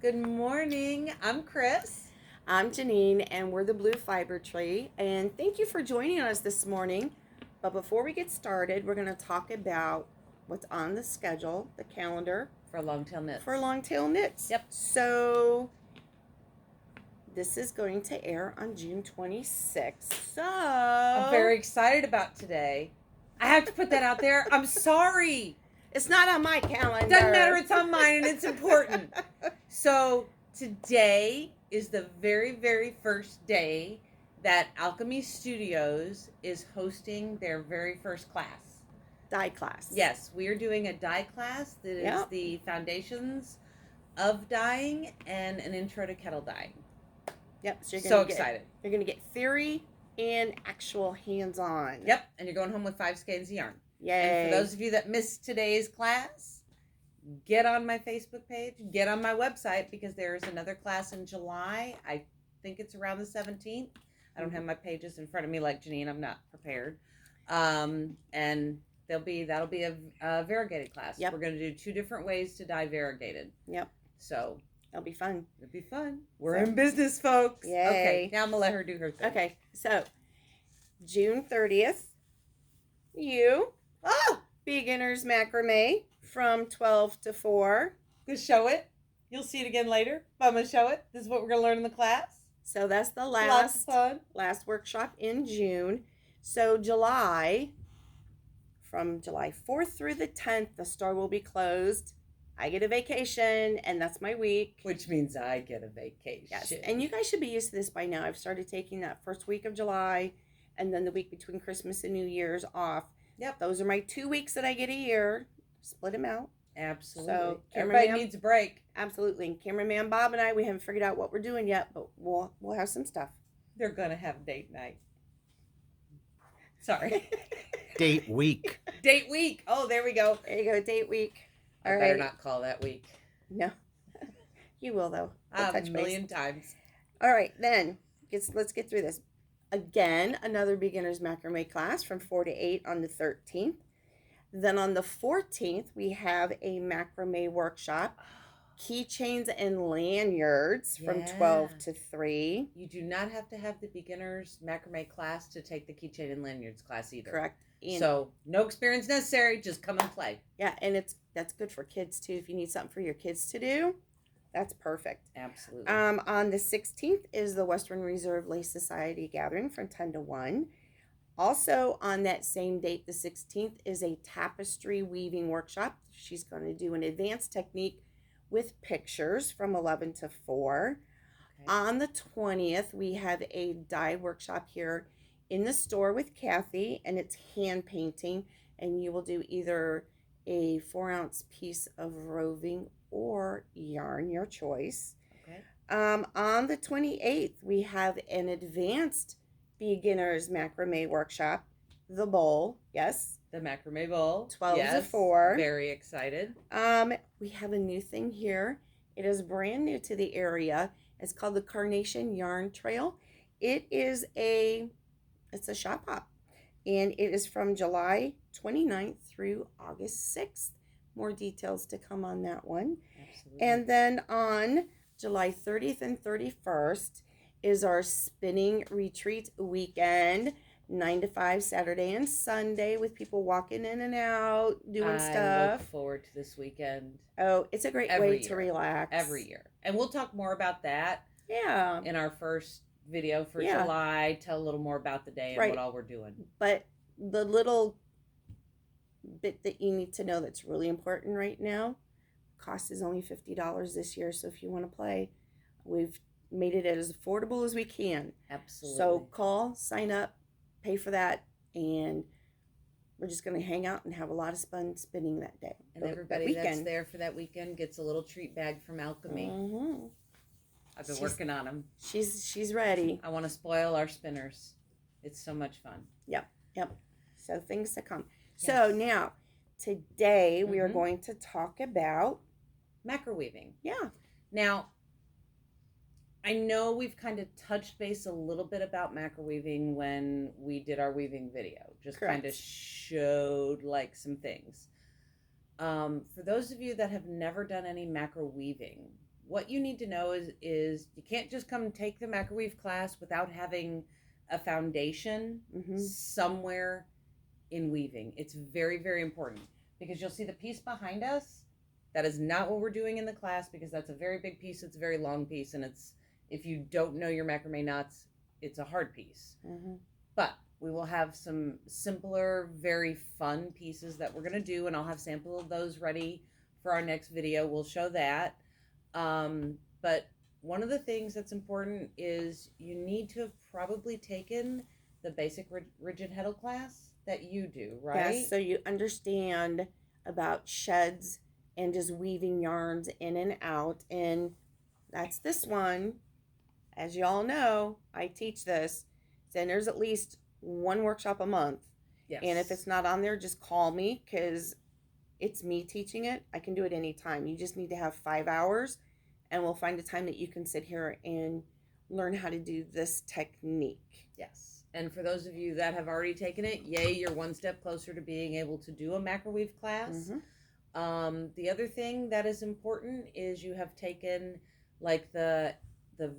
Good morning. I'm Kris. I'm Jeannine, and we're the Blue Fiber Tree. And thank you for joining us this morning. But before we get started, we're going to talk about what's on the schedule, the calendar For Longtail Knits. for Longtail Knits. Yep. So this is going to air on June 26th. So I'm very excited about today. I have to put that out there. I'm sorry. It's not on my calendar. Doesn't matter. It's on mine, and it's important. So today is the very, very first day that alk&me Studios is hosting their very first class. Dye class. Yes, we are doing a dye class that is the Foundations of Dyeing and an Intro to Kettle Dyeing. Yep. So So excited. You're going to get theory and actual hands-on. Yep, and you're going home with 5 skeins of yarn. Yay. And for those of you that missed today's class, get on my Facebook page, get on my website, because there's another class in July. I think it's around the 17th. I don't have my pages in front of me like Jeannine. I'm not prepared. And that'll be a variegated class. Yep. We're going to do 2 different ways to dye variegated. Yep. So It'll be fun. it'll be fun. We're in business, folks. Yay. Okay, now I'm going to let her do her thing. Okay, so June 30th, beginners macrame from 12 to 4. Just show it. You'll see it again later. But I'm going to show it. This is what we're going to learn in the class. So that's the Lots of fun. last workshop in June. So from July 4th through the 10th, the store will be closed. I get a vacation, and that's my week. Which means I get a vacation. Yes, and you guys should be used to this by now. I've started taking that first week of July and then the week between Christmas and New Year's off. Yep. Those are my 2 weeks that I get a year. Split them out. Absolutely. So, everybody cameraman- needs a break. Absolutely. And cameraman Bob and I, we haven't figured out what we're doing yet, but we'll have some stuff. They're going to have date night. Sorry. Date week. Date week. Oh, there we go. There you go, date week. I All better right. not call that week. No. You will, though. We'll touch A base. million times. All right, then. Let's get through this. Again, another beginner's macrame class from 4 to 8 on the 13th. Then on the 14th, we have a macrame workshop. Keychains and lanyards from 12 to 3. You do not have to have the beginner's macrame class to take the keychain and lanyards class either. Correct. And So no experience necessary. Just come and play. yeah, and that's good for kids too. If you need something for your kids to do, that's perfect. Absolutely. On the 16th is the Western Reserve Lace Society gathering from 10 to 1. Also on that same date, the 16th, is a tapestry weaving workshop. She's going to do an advanced technique with pictures from 11 to 4. Okay. On the 20th, we have a dye workshop here in the store with Kathy, and it's hand painting, and you will do either a 4-ounce piece of roving or yarn, your choice. Okay. On the 28th, we have an advanced beginner's macrame workshop, the bowl, yes. The macrame bowl. 12 to Yes. 4. Very excited. We have a new thing here. It is brand new to the area. It's called the Carnation Yarn Trail. It's a shop hop, and it is from July 29th through August 6th. More details to come on that one. Absolutely. And then on July 30th and 31st is our spinning retreat weekend, 9 to 5 Saturday and Sunday, with people walking in and out, doing I stuff. look forward to this weekend. Oh, it's a great Every way year. to relax. Every year. And we'll talk more about that Yeah. in our first video for Yeah. July. Tell a little more about the day and Right. what all we're doing. But the little bit that you need to know that's really important right now, cost is only $50 this year. So if you want to play, we've made it as affordable as we can. Absolutely. So call, sign up, pay for that, and we're just going to hang out and have a lot of fun spinning that day. and that everybody that's there for that weekend gets a little treat bag from alk&me. Mhm. I've been She's- working on them. She's ready. I want to spoil our spinners. It's so much fun. Yep. So things to come. So Yes. now, today we are Mhm. going to talk about, Macroweaving. yeah, Now, I know we've kind of touched base a little bit about macroweaving when we did our weaving video. Just kind of Correct. showed like some things. For those of you that have never done any macroweaving, what you need to know is you can't just come take the Macroweave class without having a foundation somewhere in weaving. It's very, very important, because you'll see the piece behind us. That is not what we're doing in the class, because that's a very big piece. It's a very long piece, and it's, if you don't know your macrame knots, it's a hard piece. But we will have some simpler, very fun pieces that we're going to do, and I'll have sample of those ready for our next video. We'll show that. But one of the things that's important is you need to have probably taken the basic rigid heddle class that you do, right? Yes, so you understand about sheds and just weaving yarns in and out. And that's this one. As you all know, I teach this. And there's at least one workshop a month. Yes. And if it's not on there, just call me, because it's me teaching it. I can do it anytime. You just need to have 5 hours, and we'll find a time that you can sit here and learn how to do this technique. Yes. And for those of you that have already taken it, yay, you're one step closer to being able to do a Macroweave class. The other thing that is important is you have taken like the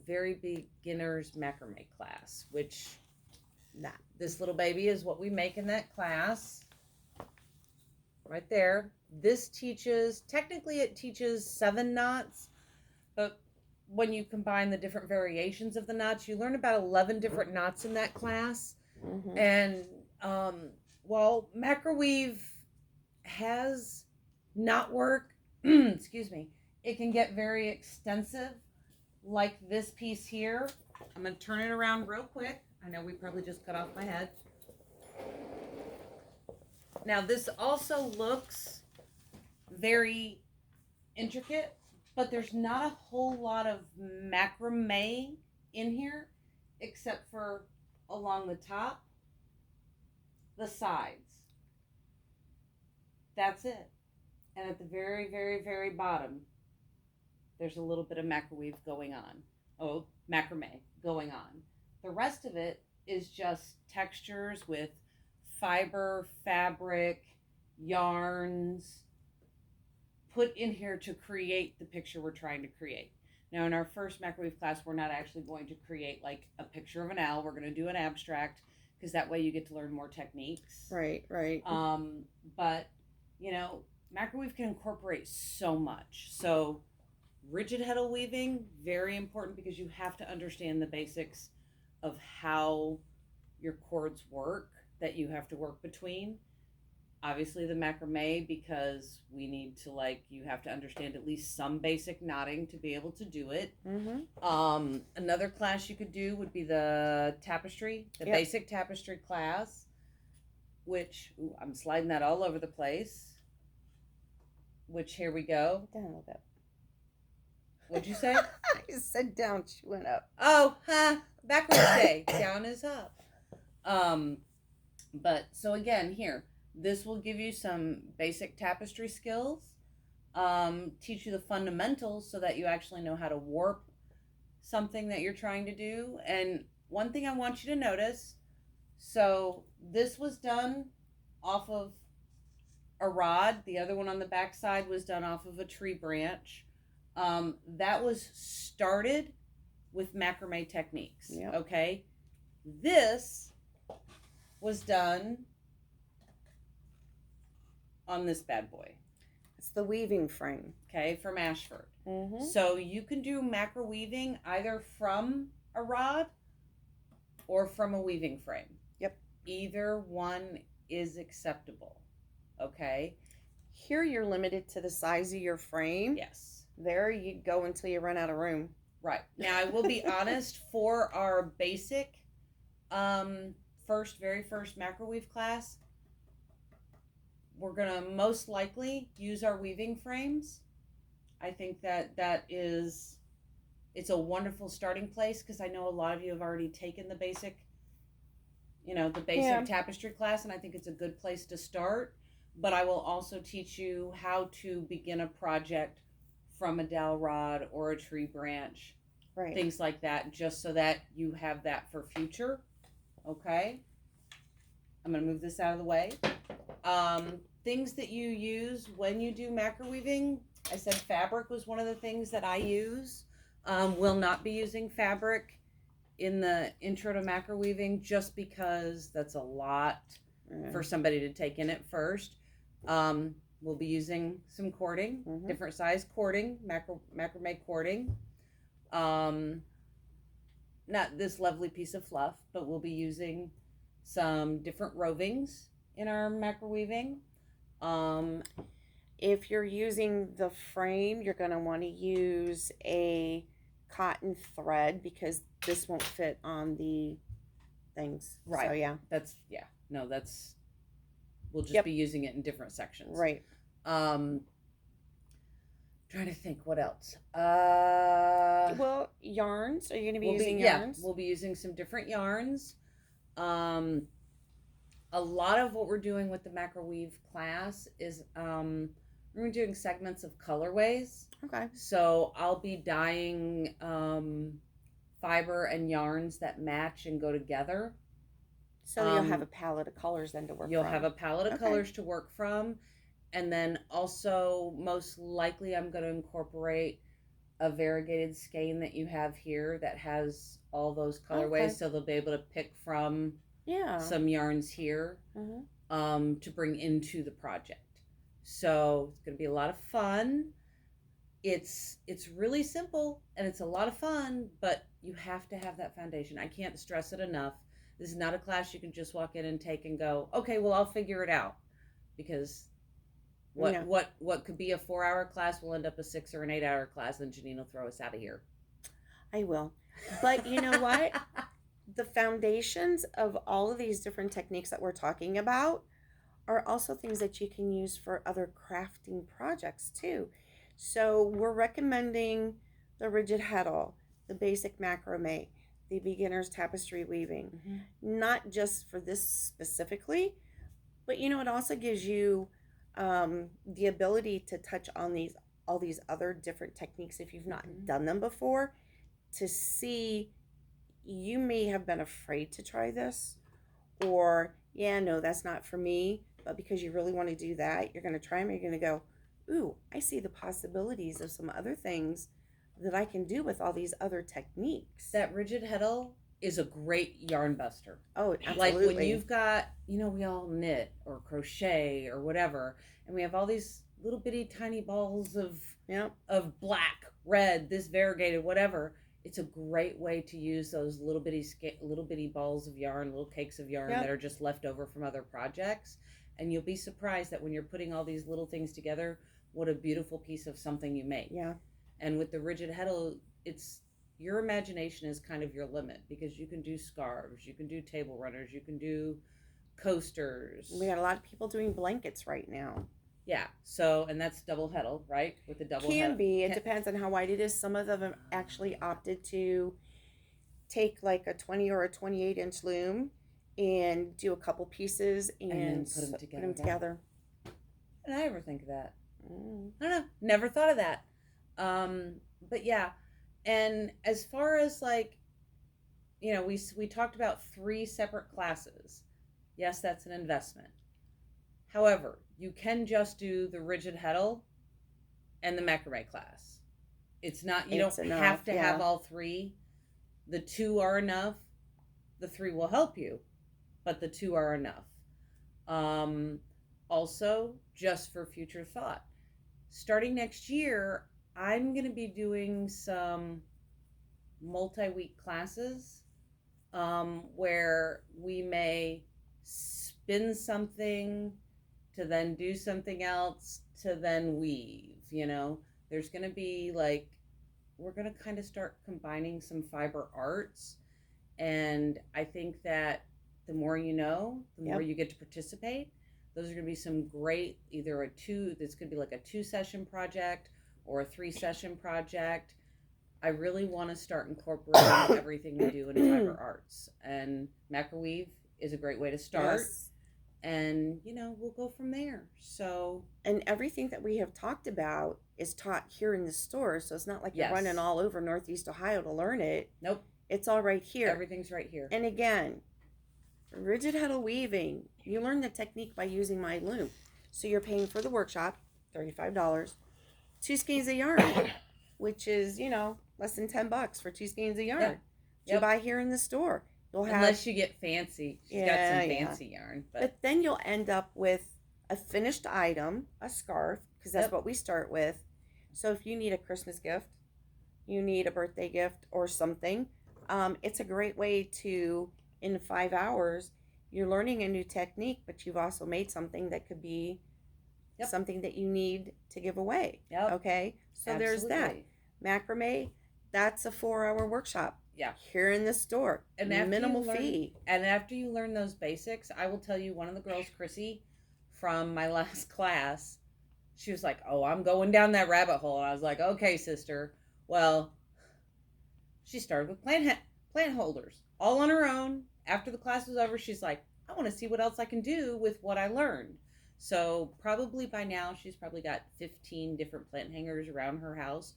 very beginner's macrame class, which this little baby is what we make in that class. Right there. This teaches, technically it teaches 7 knots, but when you combine the different variations of the knots, you learn about 11 different knots in that class. And while Macroweave has knot work, excuse me, it can get very extensive, like this piece here. I'm going to turn it around real quick. I know we probably just cut off my head. Now this also looks very intricate, but there's not a whole lot of macrame in here, except for along the top, the sides. That's it. And at the very, very, very bottom, there's a little bit of macroweave going on. Oh, macrame going on. The rest of it is just textures with fiber, fabric, yarns put in here to create the picture we're trying to create. Now in our first Macroweave class, we're not actually going to create like a picture of an owl. We're going to do an abstract, because that way you get to learn more techniques. Right. But you know, Macroweave can incorporate so much. So rigid heddle weaving, very important, because you have to understand the basics of how your cords work that you have to work between. Obviously the macrame, because we need to, like, you have to understand at least some basic knotting to be able to do it. Another class you could do would be the tapestry, the basic tapestry class, which, ooh, I'm sliding that all over the place, which, here we go. Down a little bit. What'd you say? I said down, she went up. Oh, backwards day. Down is up. But so again, here, this will give you some basic tapestry skills, teach you the fundamentals so that you actually know how to warp something that you're trying to do. And one thing I want you to notice, so this was done off of a rod. The other one on the back side was done off of a tree branch. That was started with macrame techniques. Okay. This was done on this bad boy. It's the weaving frame. Okay, from Ashford. So you can do macroweaving either from a rod or from a weaving frame. Either one is acceptable. Okay. Here you're limited to the size of your frame. Yes. There you go until you run out of room. Right. Now I will be honest, for our basic very first macroweave class, we're gonna most likely use our weaving frames. I think it's a wonderful starting place, because I know a lot of you have already taken the basic tapestry class, and I think it's a good place to start. But I will also teach you how to begin a project from a dowel rod or a tree branch, things like that, just so that you have that for future. Okay, I'm gonna move this out of the way. Things that you use when you do macroweaving, I said fabric was one of the things that I use. Will not be using fabric in the intro to macroweaving just because that's a lot for somebody to take in at first. We'll be using some cording, different size cording, macrame cording. Not this lovely piece of fluff, but we'll be using some different rovings in our macroweaving. If you're using the frame, you're going to want to use a cotton thread because this won't fit on the things. Right. So, yeah. We'll just be using it in different sections. Right. Trying to think what else. Well, yarns. Are you going to be using yarns? Yeah, we'll be using some different yarns. A lot of what we're doing with the Macroweave class is we're doing segments of colorways. Okay. So I'll be dyeing fiber and yarns that match and go together. So you'll have a palette of colors then to work from. You'll have a palette of colors to work from. And then also, most likely, I'm going to incorporate a variegated skein that you have here that has all those colorways. Okay. So they'll be able to pick from some yarns here to bring into the project. So it's going to be a lot of fun. It's really simple and it's a lot of fun, but you have to have that foundation. I can't stress it enough. This is not a class you can just walk in and take and go, okay, well, I'll figure it out. Because what could be a 4-hour class will end up a 6 or an 8-hour class, and Jeannine will throw us out of here. I will. But you know what? The foundations of all of these different techniques that we're talking about are also things that you can use for other crafting projects too. So we're recommending the rigid heddle, the basic macrame, the beginner's tapestry weaving, not just for this specifically, but it also gives you the ability to touch on all these other different techniques if you've not done them before, to see. You may have been afraid to try this, or no, that's not for me, but because you really want to do that, you're going to try them. You're going to go, ooh, I see the possibilities of some other things that I can do with all these other techniques. That rigid heddle is a great yarn buster. Oh, absolutely. Like when you've got, we all knit or crochet or whatever, and we have all these little bitty tiny balls of black, red, this variegated, whatever. It's a great way to use those little bitty balls of yarn, little cakes of yarn that are just left over from other projects. And you'll be surprised that when you're putting all these little things together, what a beautiful piece of something you make. Yeah. And with the rigid heddle, your imagination is kind of your limit, because you can do scarves, you can do table runners, you can do coasters. We got a lot of people doing blankets right now. Yeah. So, and that's double heddle, right? With the double heddle. Can be. It depends on how wide it is. Some of them actually opted to take like a 20 or a 28-inch loom and do a couple pieces and put them together. Did I ever think of that? I don't know. Never thought of that. But yeah. And as far as we talked about 3 separate classes. Yes, that's an investment. However, you can just do the rigid heddle and the macrame class. It's not, you don't have to have all 3. The 2 are enough. The 3 will help you, but the 2 are enough. Also, just for future thought, starting next year, I'm going to be doing some multi-week classes where we may spin something to then do something else to then weave. There's going to be we're going to kind of start combining some fiber arts, and I think that the more the more you get to participate. Those are going to be some great, this could be like a 2-session project or a 3-session project. I really want to start incorporating everything we do in fiber arts, and Macroweave is a great way to start. Yes. And we'll go from there. So, and everything that we have talked about is taught here in the store, so it's not like you're running all over Northeast Ohio to learn it. Nope, it's all right here. Everything's right here. And again, rigid heddle weaving, you learn the technique by using my loom. So you're paying for the workshop, $35, 2 skeins of yarn, which is, less than $10 for 2 skeins of yarn. Yeah. You buy here in the store. You'll have, unless you get fancy. She's got Yeah, some yeah. fancy yarn. but then you'll end up with a finished item, a scarf, because that's Yep. what we start with. So if you need a Christmas gift, you need a birthday gift or something, it's a great way to, in 5 hours, you're learning a new technique, but you've also made something that could be Yep. something that you need to give away. Yep. Okay, so there's that. Absolutely. Macrame, that's a 4-hour workshop. Yeah. Here in the store. And after Minimal you learn, fee. And after you learn those basics, I will tell you, one of the girls, Chrissy, from my last class, she was like, "Oh, I'm going down that rabbit hole." And I was like, "Okay, sister." Well, she started with plant holders, all on her own. After the class was over, she's like, "I want to see what else I can do with what I learned." So probably by now, she's probably got 15 different plant hangers around her house.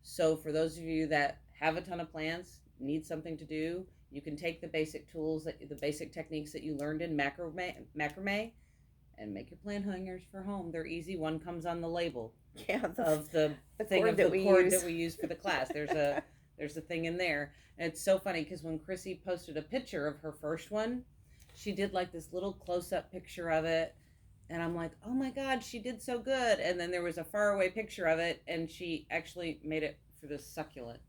So for those of you that have a ton of plants, need something to do, you can take the basic tools, the basic techniques that you learned in macrame, and make your plant hangers for home. They're easy. One comes on the label Yeah, of the thing cord of that the we cord use. that we use for the class. There's a thing in there, and it's so funny because when Chrissy posted a picture of her first one, she did like this little close-up picture of it, and I'm like, "Oh my God, she did so good!" And then there was a faraway picture of it, and she actually made it for this succulent.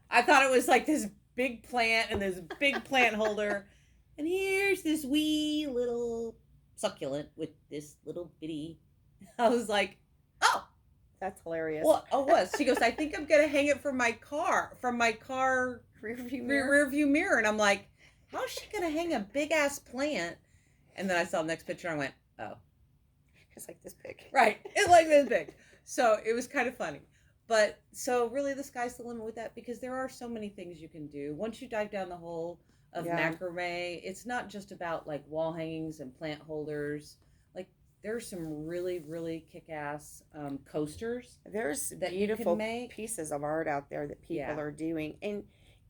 I thought it was like this big plant and this big plant holder, and here's this wee little succulent with this little bitty. I was like, "Oh, That's hilarious. well, it was." She goes, "I think I'm gonna hang it from my car Rearview mirror. rear view mirror," and I'm like, "How is she gonna hang a big ass plant?" And then I saw the next picture, and I went, "Oh, It's like this big. right, it's like this big." So it was kind of funny. But so really the sky's the limit with that, because there are so many things you can do. Once you dive down the hole of Yeah. macrame, it's not just about like wall hangings and plant holders. Like there's some really, really kick-ass coasters. There's that you can beautiful make. pieces of art out there that people Yeah. are doing, and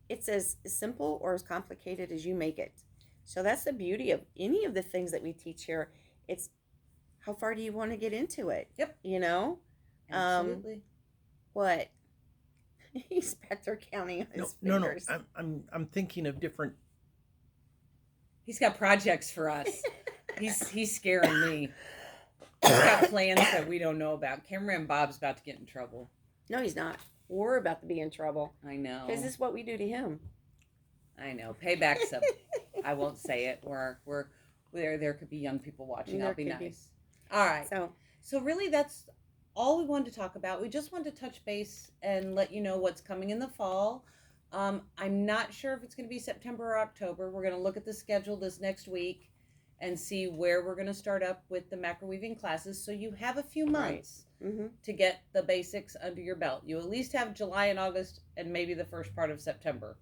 it's as simple or as complicated as you make it. So that's the beauty of any of the things that we teach here. It's how far do you want to get into it? Yep. Absolutely. What? He's back there counting on his No. fingers. I'm thinking of different. He's got projects for us. He's scaring me. He's got plans that we don't know about. Cameron Bob's about to get in trouble. No, he's not. We're about to be in trouble. I know. Because this is what we do to him. I know. Payback's up. I won't say it. There could be young people watching. There I'll be could be. nice. All right. So, So really that's all we wanted to talk about. We just wanted to touch base and let you know what's coming in the fall. I'm not sure if it's going to be September or October. We're going to look at the schedule this next week and see where we're going to start up with the macroweaving classes. So you have a few months to get the basics under your belt. You at least have July and August and maybe the first part of September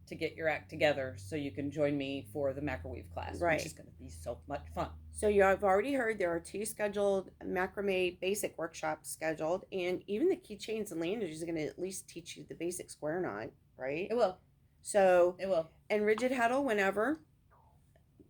to get your act together so you can join me for the macroweave class, Right. which is going to be so much fun. So you have already heard there are 2 scheduled macrame basic workshops scheduled, and even the keychains and lanyards is going to at least teach you the basic square knot, right? It will. So, It will. and rigid huddle whenever.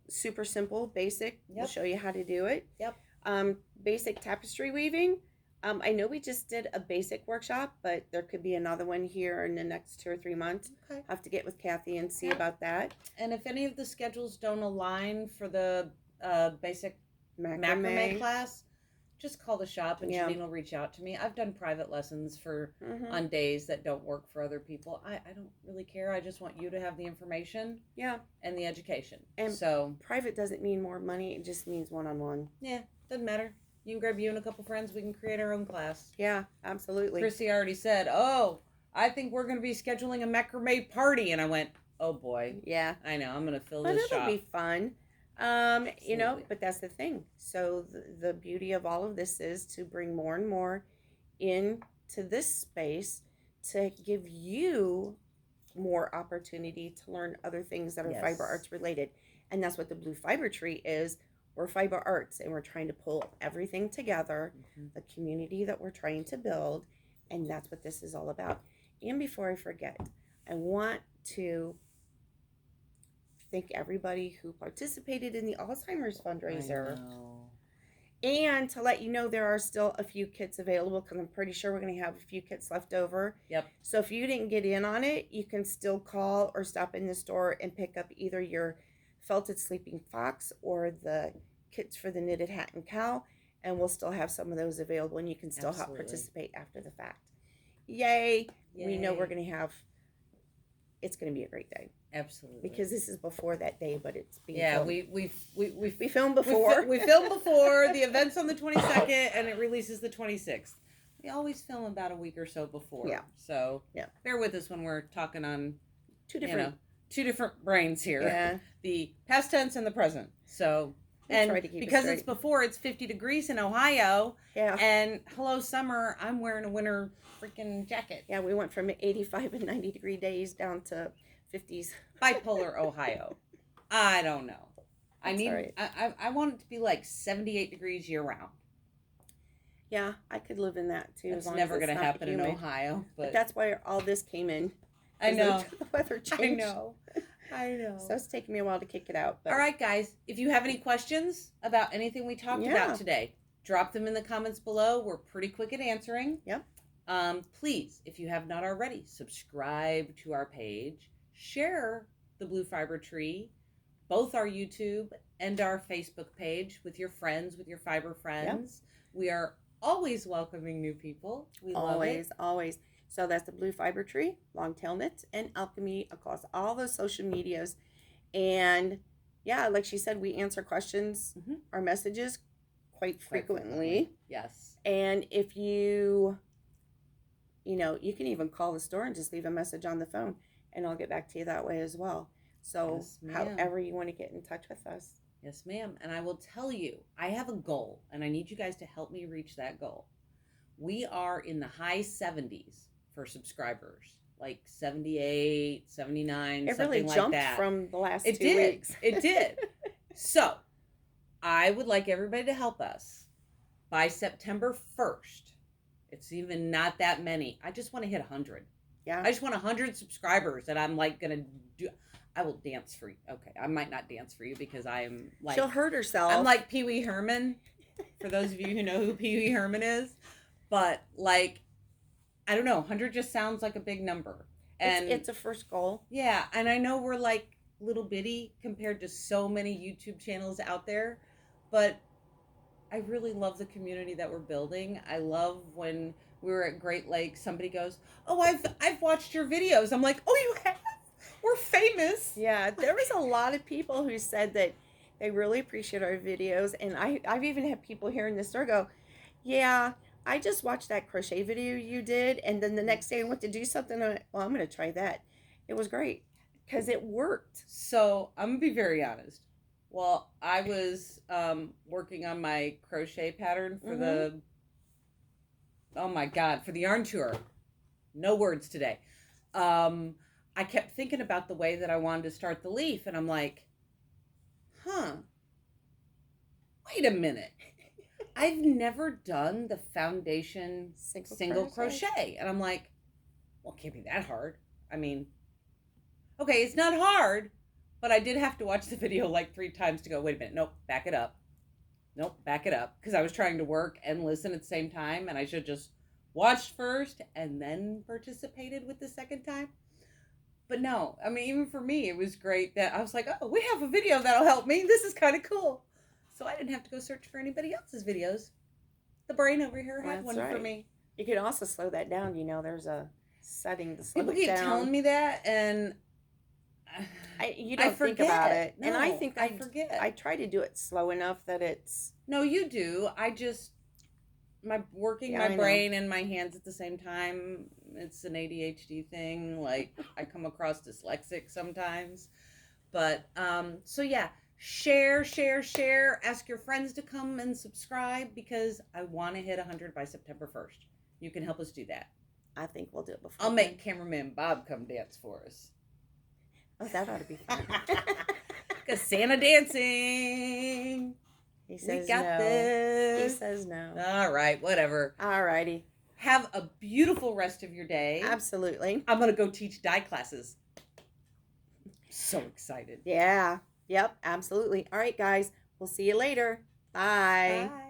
Super simple, basic. We'll Yep. show you how to do it. Yep. Basic tapestry weaving. I know we just did a basic workshop, but there could be another one here in the next 2 or 3 months. Okay. Have to get with Kathy and see Yeah. about that. And if any of the schedules don't align for the basic macrame class, just call the shop and Yeah. Jeannine will reach out to me. I've done private lessons Mhm. on days that don't work for other people. I don't really care. I just want you to have the information Yeah. and the education. And so, private doesn't mean more money. It just means one-on-one. yeah, doesn't matter. You can grab you and a couple friends. We can create our own class. Yeah, absolutely. Chrissy already said, "Oh, I think we're going to be scheduling a macrame party." And I went, "Oh boy, Yeah. I know. I'm going to fill But this it'll shop." be fun. Absolutely. But that's the thing. So the beauty of all of this is to bring more and more into this space to give you more opportunity to learn other things that are Yes. fiber arts related. And that's what the Blue Fiber Tree is. We're fiber arts, and we're trying to pull everything together, the community that we're trying to build, and that's what this is all about. And before I forget, I want to thank everybody who participated in the Alzheimer's fundraiser. I know. And to let you know, there are still a few kits available because I'm pretty sure we're going to have a few kits left over. Yep. So if you didn't get in on it, you can still call or stop in the store and pick up either your felted sleeping fox or the kits for the knitted hat and cow. And we'll still have some of those available, and you can still help Absolutely. participate after the fact. Yay. We know Yay. we're going to have, it's going to be a great day. Absolutely. Because this is before that day, but it's being yeah, filmed. we filmed before. We filmed before the event's on the 22nd, and it releases the 26th. We always film about a week or so before. Yeah. So yeah, bear with us when we're talking on two different brains here. Yeah. The past tense and the present. So and because it's before, it's 50 degrees in Ohio. Yeah. And hello summer, I'm wearing a winter freaking jacket. Yeah, we went from 85 and 90 degree days down to 50s. Bipolar Ohio. I don't know. I want it to be like 78 degrees year round. Yeah, I could live in that too. It's never going to happen in Ohio. But that's why all this came in. I know. The weather changed. I know. So it's taking me a while to kick it out. But... All right, guys. If you have any questions about anything we talked about today, drop them in the comments below. We're pretty quick at answering. Yep. Please, if you have not already, subscribe to our page. Share the Blue Fiber Tree, both our YouTube and our Facebook page with your friends, with your fiber friends. Yep. We are always welcoming new people. We love it. Always. So that's the Blue Fiber Tree, Longtail Knits, and alk&me across all those social medias. And yeah, like she said, we answer questions, our messages quite frequently. Yes. And if you you can even call the store and just leave a message on the phone. And I'll get back to you that way as well. So yes, however you want to get in touch with us. Yes, ma'am. And I will tell you, I have a goal, and I need you guys to help me reach that goal. We are in the high 70s for subscribers, like 78, 79, it something really like jumped that. From the last it 2 did. weeks. It did. So I would like everybody to help us by September 1st. It's even not that many. I just want to hit 100. Yeah. I just want 100 subscribers, and I'm like going to do... I will dance for you. Okay, I might not dance for you because I am like... She'll hurt herself. I'm like Pee Wee Herman, for those of you who know who Pee Wee Herman is. But, like, I don't know, 100 just sounds like a big number. And it's a first goal. Yeah, and I know we're, like, little bitty compared to so many YouTube channels out there, but I really love the community that we're building. I love when we were at Great Lakes, somebody goes, "Oh, I've watched your videos." I'm like, "Oh, you have? We're famous." Yeah, there was a lot of people who said that they really appreciate our videos, and I've even had people here in the store go, "Yeah, I just watched that crochet video you did, and then the next day I went to do something. And I'm going to try that. It was great because it worked." So I'm gonna be very honest. Well, I was working on my crochet pattern for the for the yarn tour. No words today. I kept thinking about the way that I wanted to start the leaf, and I'm like, wait a minute. I've never done the foundation single crochet. And I'm like, well, it can't be that hard. I mean, okay, it's not hard, but I did have to watch the video like 3 times to go, wait a minute, nope, back it up. Nope, back it up. Because I was trying to work and listen at the same time, and I should just watched first and then participated with the second time. But no, I mean, even for me, it was great that I was like, oh, we have a video that'll help me. This is kind of cool. So I didn't have to go search for anybody else's videos. The brain over here had one for me. You could also slow that down. There's a setting to slow it down. People keep telling me that, and you don't think about it. No, and I think I forget. I try to do it slow enough that it's... No, you do. I just... my brain and my hands at the same time, it's an ADHD thing. Like, I come across dyslexic sometimes. But, so yeah, share. Ask your friends to come and subscribe because I want to hit 100 by September 1st. You can help us do that. I think we'll do it before. I'll make cameraman Bob come dance for us. Oh, that ought to be fun. Because Santa dancing. He says we got no. this. He says no. All right, whatever. All righty. Have a beautiful rest of your day. Absolutely. I'm going to go teach dye classes. So excited. Yeah. Yep, absolutely. All right, guys. We'll see you later. Bye. Bye.